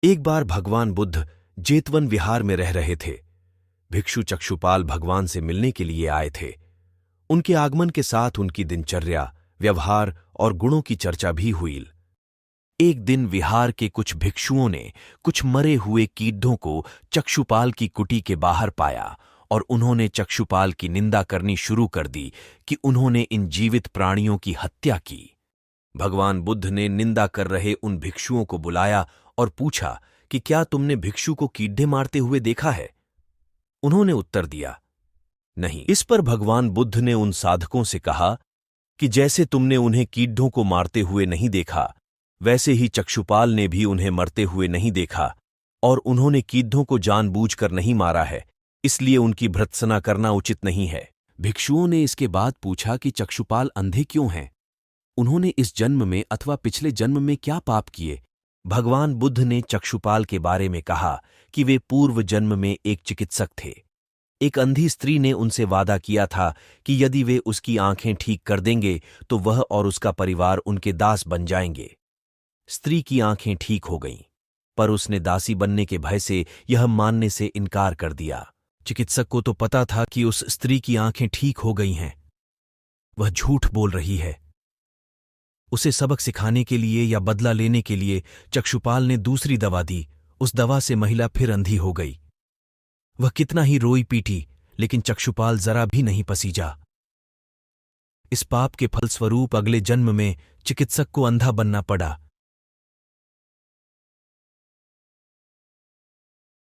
एक बार भगवान बुद्ध जेतवन विहार में रह रहे थे। भिक्षु चक्षुपाल भगवान से मिलने के लिए आए थे। उनके आगमन के साथ उनकी दिनचर्या, व्यवहार और गुणों की चर्चा भी हुई। एक दिन विहार के कुछ भिक्षुओं ने कुछ मरे हुए कीड़ों को चक्षुपाल की कुटी के बाहर पाया और उन्होंने चक्षुपाल की निंदा करनी शुरू कर दी कि उन्होंने इन जीवित प्राणियों की हत्या की। भगवान बुद्ध ने निंदा कर रहे उन भिक्षुओं को बुलाया और पूछा कि क्या तुमने भिक्षु को कीड़े मारते हुए देखा है? उन्होंने उत्तर दिया, नहीं। इस पर भगवान बुद्ध ने उन साधकों से कहा कि जैसे तुमने उन्हें कीड़ों को मारते हुए नहीं देखा, वैसे ही चक्षुपाल ने भी उन्हें मरते हुए नहीं देखा और उन्होंने कीड़ों को जानबूझकर नहीं मारा है, इसलिए उनकी भर्त्सना करना उचित नहीं है। भिक्षुओं ने इसके बाद पूछा कि चक्षुपाल अंधे क्यों हैं? उन्होंने इस जन्म में अथवा पिछले जन्म में क्या पाप किए? भगवान बुद्ध ने चक्षुपाल के बारे में कहा कि वे पूर्व जन्म में एक चिकित्सक थे। एक अंधी स्त्री ने उनसे वादा किया था कि यदि वे उसकी आंखें ठीक कर देंगे तो वह और उसका परिवार उनके दास बन जाएंगे। स्त्री की आंखें ठीक हो गईं, पर उसने दासी बनने के भय से यह मानने से इनकार कर दिया। चिकित्सक को तो पता था कि उस स्त्री की आंखें ठीक हो गई हैं, वह झूठ बोल रही है। उसे सबक सिखाने के लिए या बदला लेने के लिए चक्षुपाल ने दूसरी दवा दी। उस दवा से महिला फिर अंधी हो गई। वह कितना ही रोई पीटी, लेकिन चक्षुपाल जरा भी नहीं पसीजा। इस पाप के फलस्वरूप अगले जन्म में चिकित्सक को अंधा बनना पड़ा।